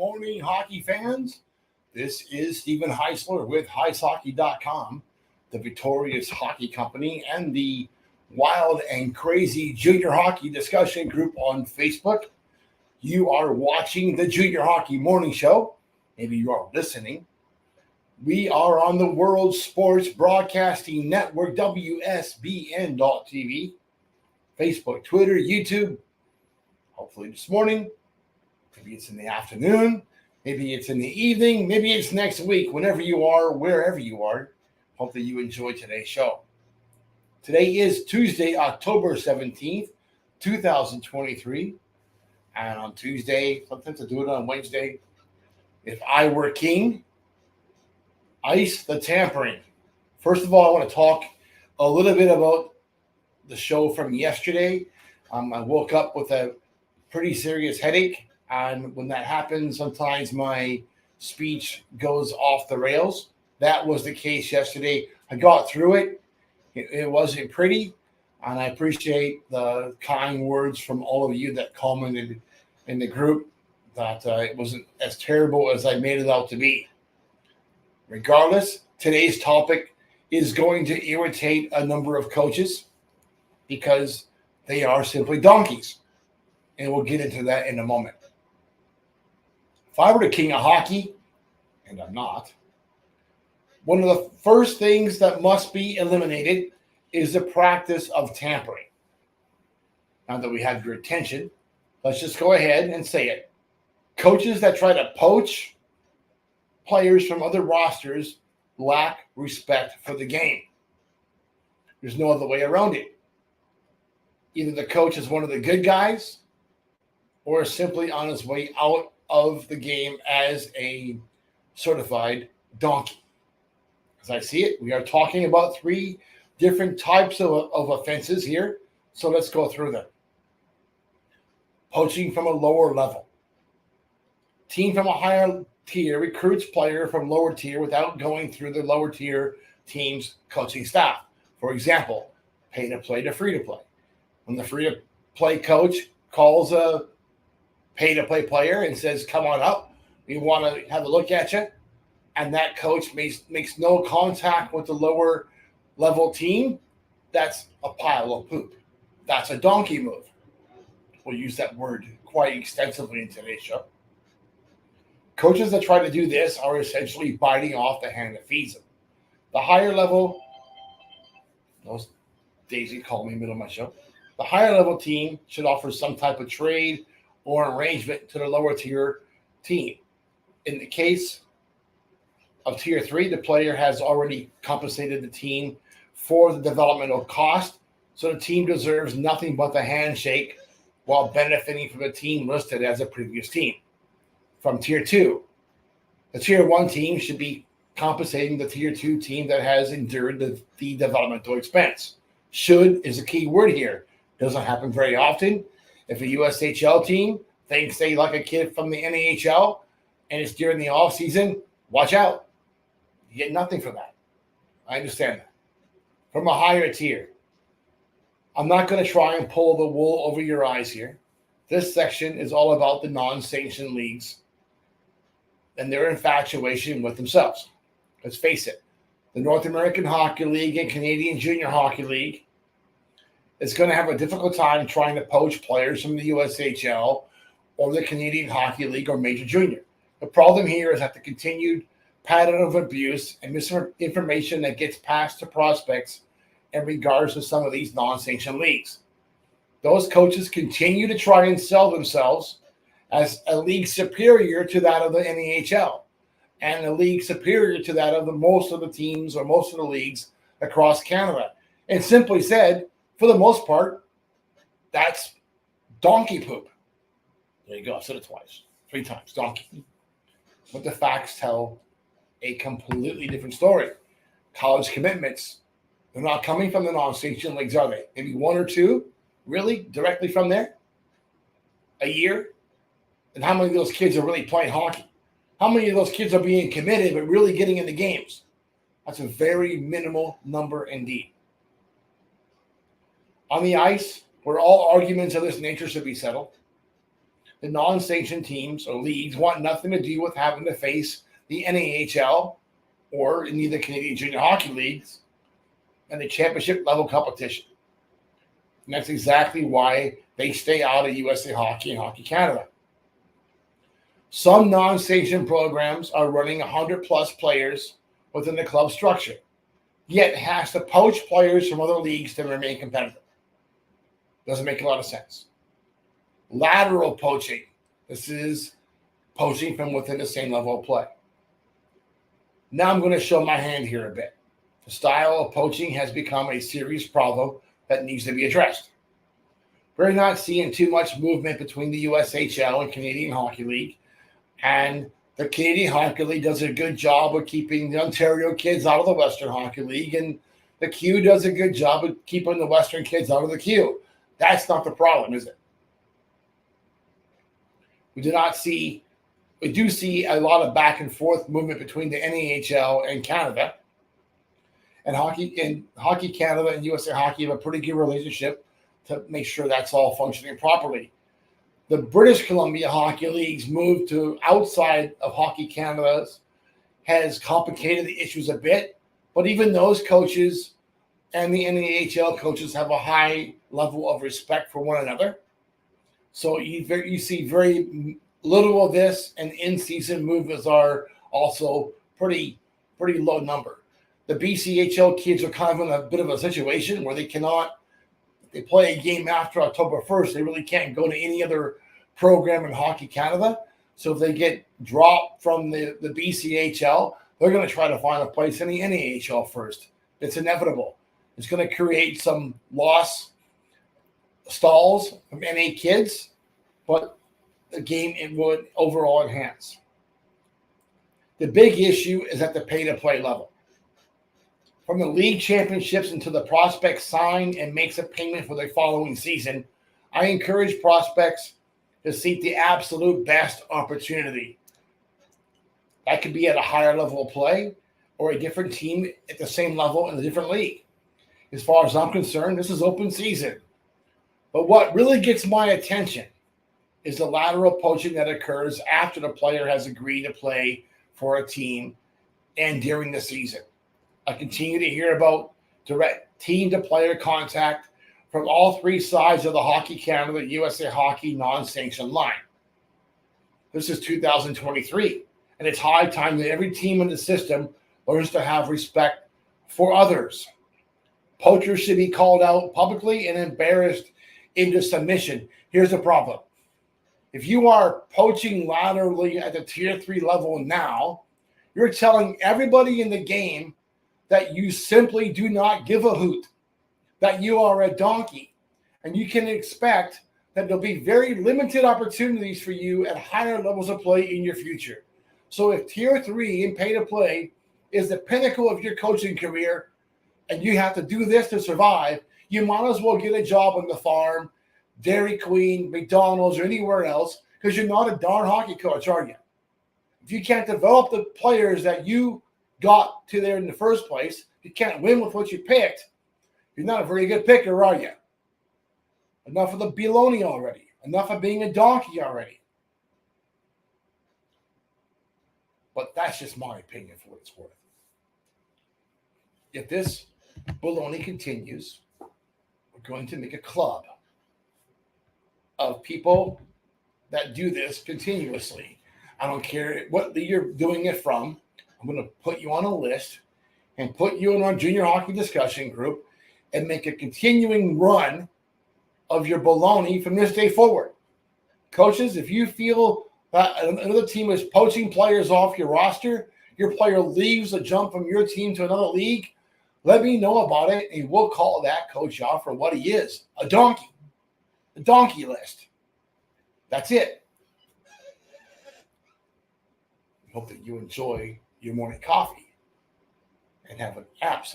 morning, hockey fans. This is Stephen Heisler with HeisHockey.com, the Victorious Hockey Company, and the Wild and Crazy Junior Hockey Discussion Group on Facebook. You are watching the Junior Hockey Morning Show. Maybe you are listening. We are on the World Sports Broadcasting Network, WSBN.TV, Facebook, Twitter, YouTube. Hopefully this morning. Maybe it's in the afternoon. Maybe it's in the evening. Maybe it's next week. Whenever you are, wherever you are. Hope that you enjoy today's show. Today is Tuesday, October 17th, 2023. And on Tuesday, sometimes I do it on Wednesday. If I were king, ice the tampering. First of all, I want to talk a little bit about the show from yesterday. I woke up with a pretty serious headache. And when that happens, sometimes my speech goes off the rails. That was the case yesterday. I got through it. It wasn't pretty. And I appreciate the kind words from all of you that commented in the group that it wasn't as terrible as I made it out to be. Regardless, today's topic is going to irritate a number of coaches because they are simply donkeys. And we'll get into that in a moment. If I were the king of hockey, and I'm not, one of the first things that must be eliminated is the practice of tampering. Now that we have your attention, let's just go ahead and say it. Coaches that try to poach players from other rosters lack respect for the game. There's no other way around it. Either the coach is one of the good guys or is simply on his way out of the game as a certified donkey. As I see it, we are talking about three different types of offenses here. So let's go through them. Poaching from a lower level. Team from a higher tier recruits player from lower tier without going through the lower tier team's coaching staff. For example, pay to play to free to play. When the free to play coach calls a pay to play player and says, come on up, we want to have a look at you, and that coach makes no contact with the lower level team, that's a pile of poop. That's a donkey move. We'll use that word quite extensively in today's show. Coaches that try to do this are essentially biting off the hand that feeds them. The higher level, Daisy called me in the middle of my show. The higher level team should offer some type of trade or arrangement to the lower tier team. In the case of tier 3, the player has already compensated the team for the developmental cost, so the team deserves nothing but the handshake while benefiting from the team listed as a previous team. From tier 2, the tier 1 team should be compensating the tier 2 team that has endured the developmental expense. Should is a key word here. Doesn't happen very often. If a USHL team thinks they like a kid from the NHL and it's during the offseason, watch out. You get nothing for that. I understand that. From a higher tier, I'm not going to try and pull the wool over your eyes here. This section is all about the non-sanctioned leagues and their infatuation with themselves. Let's face it. The North American Hockey League and Canadian Junior Hockey League is going to have a difficult time trying to poach players from the USHL or the Canadian Hockey League or Major Junior. The problem here is that the continued pattern of abuse and misinformation that gets passed to prospects in regards to some of these non-sanctioned leagues. Those coaches continue to try and sell themselves as a league superior to that of the NAHL and a league superior to that of most of the teams or most of the leagues across Canada. And simply said, for the most part, that's donkey poop. There you go. I said it twice. 3 times. Donkey. But the facts tell a completely different story. College commitments, they're not coming from the non-sanctioned leagues, are they? Maybe 1 or 2, really, directly from there? A year? And how many of those kids are really playing hockey? How many of those kids are being committed but really getting into games? That's a very minimal number indeed. On the ice, where all arguments of this nature should be settled, the non-sanctioned teams or leagues want nothing to do with having to face the NAHL or in the Canadian Junior Hockey Leagues and the championship level competition. And that's exactly why they stay out of USA Hockey and Hockey Canada. Some non-sanctioned programs are running 100-plus players within the club structure, yet has to poach players from other leagues to remain competitive. Doesn't make a lot of sense. Lateral poaching. This is poaching from within the same level of play. Now I'm going to show my hand here a bit. The style of poaching has become a serious problem that needs to be addressed. We're not seeing too much movement between the USHL and Canadian Hockey League, and the Canadian Hockey League does a good job of keeping the Ontario kids out of the Western Hockey League, and the Q does a good job of keeping the Western kids out of the Q. That's not the problem, is it? We do see a lot of back and forth movement between the NAHL and Canada. And Hockey Canada and USA Hockey have a pretty good relationship to make sure that's all functioning properly. The British Columbia Hockey League's move to outside of Hockey Canada has complicated the issues a bit, but even those coaches and the NAHL coaches have a high level of respect for one another. So you see very little of this, and in-season movements are also pretty low number. The BCHL kids are kind of in a bit of a situation where they play a game after October 1st. They really can't go to any other program in Hockey Canada. So if they get dropped from the BCHL, they're going to try to find a place in the NAHL first. It's inevitable. It's going to create some stalls from NA kids, but the game it would overall enhance. The big issue is at the pay-to-play level. From the league championships until the prospect sign and makes a payment for the following season, I encourage prospects to seek the absolute best opportunity. That could be at a higher level of play or a different team at the same level in a different league. As far as I'm concerned, this is open season. But what really gets my attention is the lateral poaching that occurs after the player has agreed to play for a team and during the season. I continue to hear about direct team-to-player contact from all three sides of the Hockey Canada, USA Hockey non-sanctioned line. This is 2023, and it's high time that every team in the system learns to have respect for others. Poachers should be called out publicly and embarrassed into submission. Here's the problem. If you are poaching laterally at the Tier 3 level now, you're telling everybody in the game that you simply do not give a hoot, that you are a donkey, and you can expect that there'll be very limited opportunities for you at higher levels of play in your future. So if Tier 3 in pay-to-play is the pinnacle of your coaching career, and you have to do this to survive, you might as well get a job on the farm, Dairy Queen, McDonald's, or anywhere else, because you're not a darn hockey coach, are you? If you can't develop the players that you got to there in the first place, you can't win with what you picked, you're not a very good picker, are you? Enough of the baloney already. Enough of being a donkey already. But that's just my opinion for what it's worth. If this baloney continues, we're going to make a club of people that do this continuously. I don't care what league you're doing it from. I'm going to put you on a list and put you in our junior hockey discussion group and make a continuing run of your baloney from this day forward. Coaches, if you feel that another team is poaching players off your roster, your player leaves a jump from your team to another league, let me know about it, and we'll call that coach out for what he is, a donkey. The donkey list. That's it. Hope that you enjoy your morning coffee and have an absolute